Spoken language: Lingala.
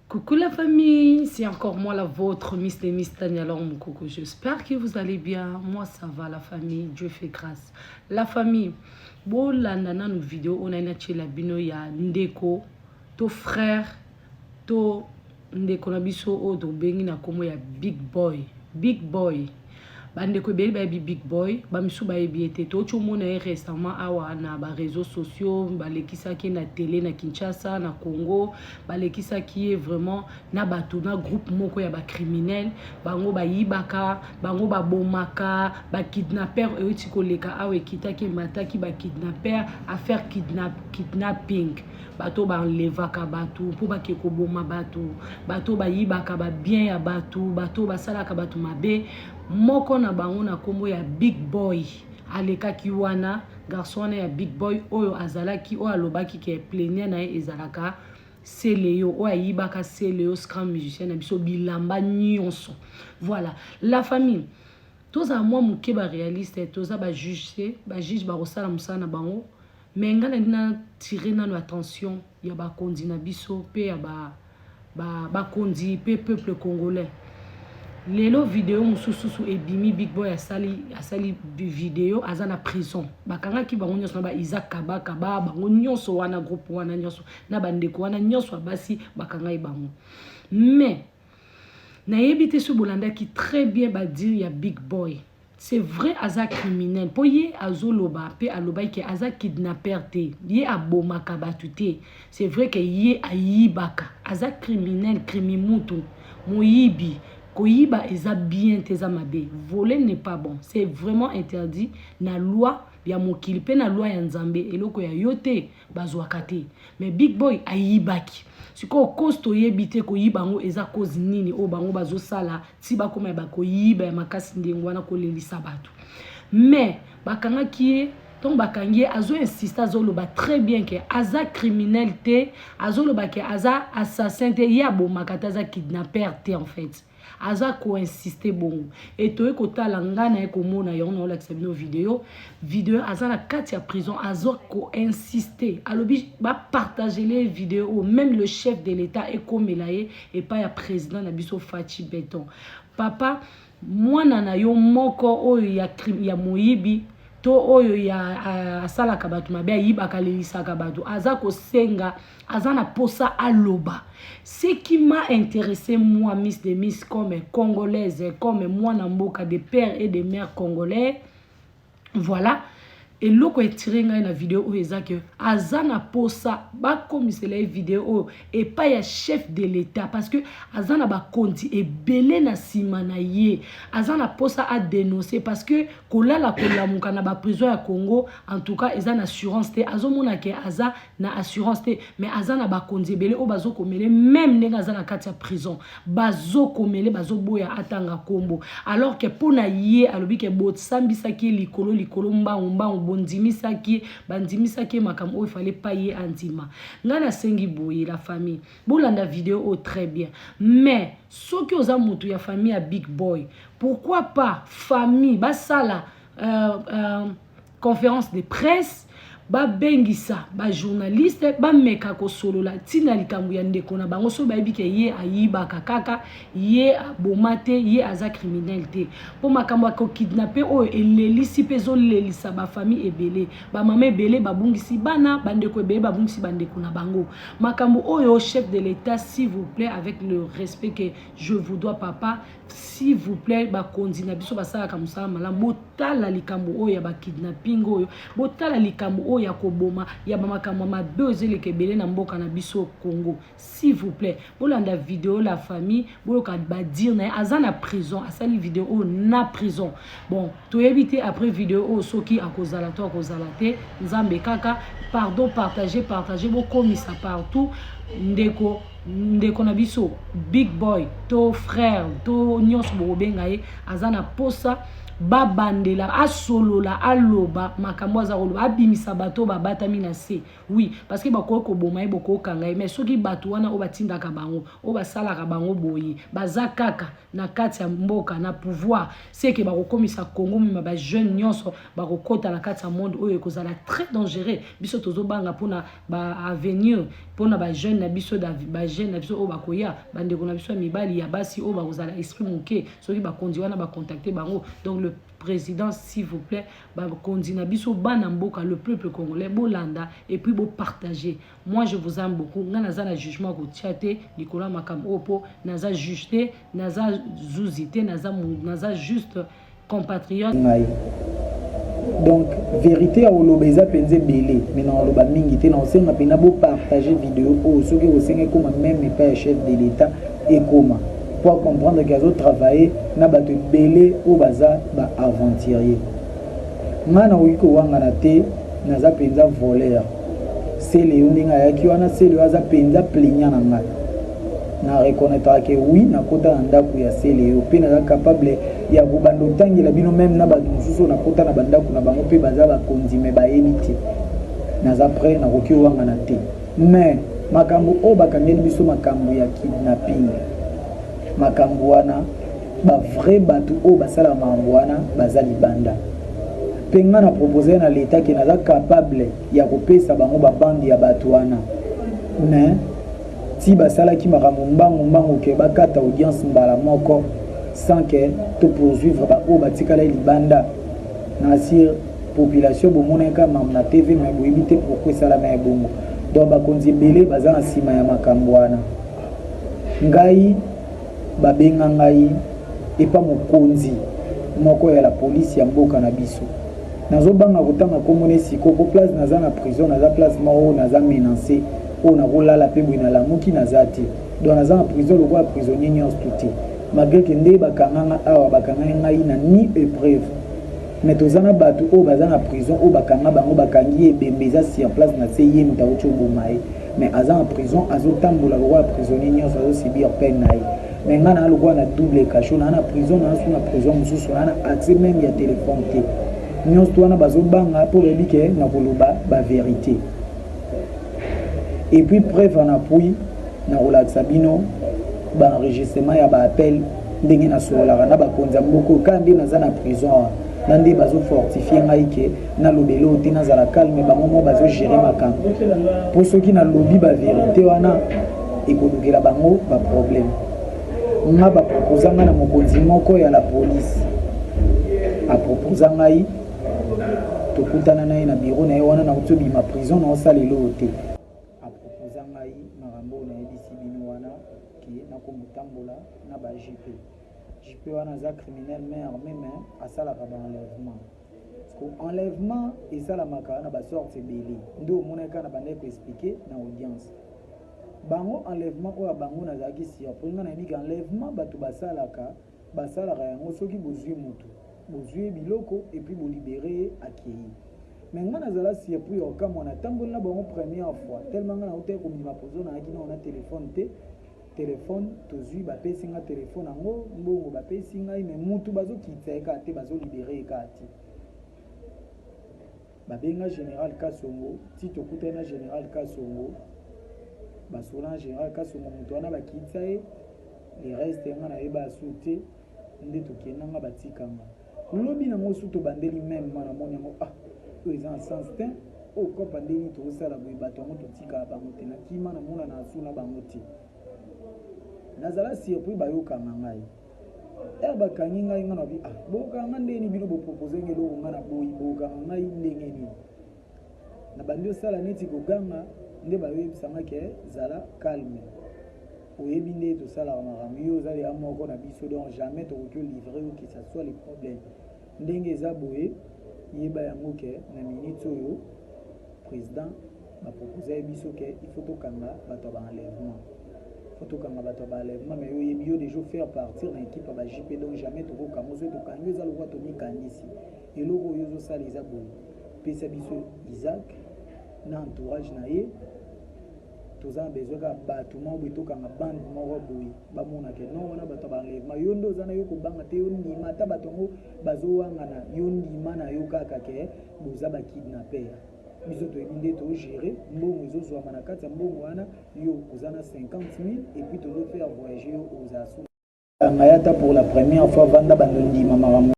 Coucou la famille, c'est encore moi la vôtre, Miss Tania Moukoko. J'espère que vous allez bien. Moi ça va la famille, Dieu fait grâce. La famille, bon là dans nos vidéos, on a une la bino ya ndeko, to frère, to ndeko na biso o do bengi na komo ya big boy. Bande ko beli baby big boy ba misu ba ebiete to chomona récemment awa na ba réseaux sociaux ba lekisa ki na télé na Kinshasa na Congo ba lekisa ki vraiment na bato na groupe moko ya ba criminel bango ba yibaka bango ba bomaka ba kidnapper euti ko leka awa ekitaki mataki ba kidnapper affaire kidnapping bato ba enlevaka bato po ba keko boma bato ba yibaka ba bien ya bato ba salaka bato mabe moko na bango na kombo ya big boy aleka ki wana garçon ya big boy oyo azalaki oyo alobaki ke plaignant na ezalaka Seleo oyo ayibaka Seleo grand musicien na biso bilamba nyonso. Voilà la famille toza moi muke ba réaliste toza ba juge ba rosala musana bango mais ngana na tirer na attention ya ba kondi na biso pe ya ba kondi pe peuple congolais. Lelo vidéo mususu ebimi big boy asali vidéo azana prison bakanga ki bango nyonso ba Isaac Kabaka bango nyonso wana groupe wana nyonso na bandeko wana nyonso basi bakanga bango mais na yebite su bolanda ki très bien ba dire ya big boy c'est vrai aza criminel po ye azoloba pe aloba ki aza kidnapper te ye abomaka batu te c'est vrai que ye ayibaka aza criminel crimimutu moyibi koyiba eza bien teza mabe voler n'est pas bon c'est vraiment interdit na loi ya mokili pe na loi ya nzambe eloko ya yote bazwaka te mais big boy ayibaki siko kosto yebite koyiba ngo eza cause nini o bango bazosala ti bakoma ba koyiba ya makasi ndengo wana kolelisa bato mais bakanga ki donc bakangi azo insista azoloba très bien que aza criminel te azoloba que aza assassin te ya bomaka te aza kidnapper te en fait aza ko insister bongo et to ekotala ngana ekomona yona ola kisabino vidéo aza na kati ya prison azo ko insister alobi ba partager les vidéos même le chef de l'état ekomelaye et pas ya président na biso Fachi Beton papa mwana na yo moko oyo ya moyibi to oyo ya asalaka bato mabe ayibaka lelisaka bato aza kosenga aza na posa aloba. Ce qui m'a intéressé moi Miss de Miss comme congolaise comme moi na mboka de père et de mère congolais voilà et loko etiré ngai na vidéo oyo eza que azana posa ba komisela vidéo et pas ya chef de l'état parce que azana ba konti et belé na sima na ye azana posa a dénoncer parce que kolala kolamuka na ba prison ya Congo en tout cas ezana assurance te azomona ke aza na assurance te mais azana ba konti belé o bazo komele même nenga azana kati ya prison bazo komele bazo boya atanga kombo alors que pona ye alobi ke bot sambisa ki likolo mba bandimisaki makambo il fallait payer andima ngana sengi boye la famille bolanda vidéo très bien mais soki oza mutu ya famille ya big boy pourquoi pas famille basala conférence de presse ba bengisa ba journaliste ba meka ko solola tina likambu ya ndeko na bango so ba yebike ye ayibaka kaka ye abomate ye aza criminel te po makambo ko kidnapper o elelisi pezo lelisa ba famille ebele ba mama ebele ba bungisi bana bandeko ebele ba bungisi bandeko na bango makambo oyo chef de l'état s'il vous plaît avec le respect que je vous dois papa s'il vous plaît ba kondina biso basala kamusala mala botala likambo oyo ya ba kidnapping oyo botala likambo ya koboma ya bamakambo mabe ozeleke belé na mboka na biso Congo s'il vous plaît bolanda vidéo la famille boloka ba dire na azana prison asali vidéo na prison bon to éviter après vidéo soki akozala te nzambe kaka pardon partager bo komisa partout ndeko na biso big boy to frère to nyonso bobenga ye azana posa babandela asolola aloba makambo za koloba abimisa bato babatami na se oui parce que bako ko boma boko kanga mais soki bato wana o batindaka bango o basalaka bango boye bazakaka na kati ya mboka na pouvoir c'est que bako komisa Congo mima ba jeune nyonso bako kota na kati ya monde oyo ekozala très dangereux biso tozo banga pona ba avenir pona ba jeune jeune na biso ba jeune na biso o bakoya bandeko na biso mibali ya basi o bazala esprit moké soki ba kondi wana ba contacter bango. Donc le président s'il vous plaît ba kondi na biso bana mboka le peuple congolais bolanda et puis bo partager. Moi je vous aime beaucoup. Nga naza na jugement ko tiate likola makam opo naza jugeté naza zuzité naza juste compatriote. Donc vérité à olobeza penze belé mais na oloba mingi te na osenga pena bo partager vidéo o soki osenga comme même pas chef de l'état et comment pour comprendre qu'ils ont travaillé na bato belé o baza ba aventurier ngana wiko wanga na te naza penza voleur c'est le ndinga ya ki wana c'est le aza penza plaignant na ngai na reconnaître que oui na kota na ndako ya sele yo pe na capable ya kubando tangi la bino même na ba mususu na kota na bandako na bango pe baza ba kondime ba ebiti naza prêt na koki wanga na te mais makambo o bakangeli biso makambo ya kidnapping makambo wana ba vrai bato o basala makambo wana baza libanda pe nga na proposer na l'état que naza capable ya kopesa bango ba bande ya bato wana mais si basala ki makambo mbango ke bakata audience mbala moko sans que to poursuivre ba o batikala libanda na sir population bomoneka mam na TV mais boyibite pourquoi sala na bongo donc ba konzi belé baza na sima ya makambo wana ngai babenga ngai et pas mokonzi moko ya la police ya mboka na biso nazo banga kotanga komone siko ko place naza na prison naza place moko naza menacé on a roulé la paix na la muki nazati donc naza na prison le roi prisonnier nyos touté malgré que nde bakanga awa bakanga ngai na ni épreuve mais tozana batu o bazana prison o bakanga bango bakangi ebembeza sur place na seye mutaocho bomaye mais aza en prison azotambola le roi prisonnier nyos azo subir peine naï mais ngana le roi na double cachot na prison na sous na prison mususu na accès même ya téléphone té nyos toana bazobanga pour ebike na koloba ba vérité. Et puis preuve en appui na relaxa bino ba enregistrement ya ba appel ndenge na sola na ba konza mboko kandi na za na prison nandi bazo fortifier ngai ke na lobelo te na za la calme ba momo bazo gérer makambo pour ceux qui na lobby ba vérité wana ekodukela bango ba problème nga ba proposer nga na mokonzi moko ya la police a proposer ngai to kutana na na bureau na wana na kutobi ma prison na osalelo te ngai marambo na ebisi bino wana ki na komutambola na ba JP wana za criminel mais armé mais asalaka ba enlèvement parce que enlèvement esalamaka na ba sorte belé ndo monaka na bande ko expliquer na audience bango enlèvement oya bango na zaki surprise na yebi enlèvement bato basalaka yango soki bozwi mutu bozwi biloko et puis bo libérer accueillir. Mais quand on a surpris au cas où on a tambouré la première fois tellement on a été comme ma position on a téléphone tozu ba pesinga téléphone ango mbongo ba pesinga mais mutu bazo kiteka te bazo libérer kati ba benga général Kasongo si to kutena général Kasongo ba sola général Kasongo mutu wana ba kitsae les restes ngana eba souté nde to kenanga batikanga lobi na mosu to bandeli même mana moni ngo ils ont sens teint au copa ndeni to sala boy batongo to tika bango te na kima na mona na suna bango ti nazala surpris bayoka ngai bakangi ngai ngana bi boka ngandeni bino bo proposer ngelo ngana boy boka ngai ndenge ni na bandio sala neti ko ganga nde bayebisanga ke zala calme oyebi nde to sala makambo yo zali amoko na biso donc jamais to ko livrer ou que ça soit les problèmes ndenge za boye yeba yango ke na minute oyo président ba proposer biso ke il faut to kanga bato ba enlèvement mais yo yebi yo déjà faire partir na équipe ba JP donc jamais to ko kanga zo to kanga za lokwa to mikandisi eloko yo zo sala za boye pesa biso Isaac na entourage na ye toza besoin ka bato mo bito kanga bande mo boye ba mona ke non wana bato ba enlèvement yo ndo zana yo ko banga te yo ndima ta bato ngo bazo wanga na yo ndima na yo kaka ke boza ba kidnapper biso to ebinde to gérer mbongo ezo zwa mana kati ya mbongo wana yo kozana 50,000 et puis to faire voyager aux Açores. Mayata pour la première fois vanda bandondima marambo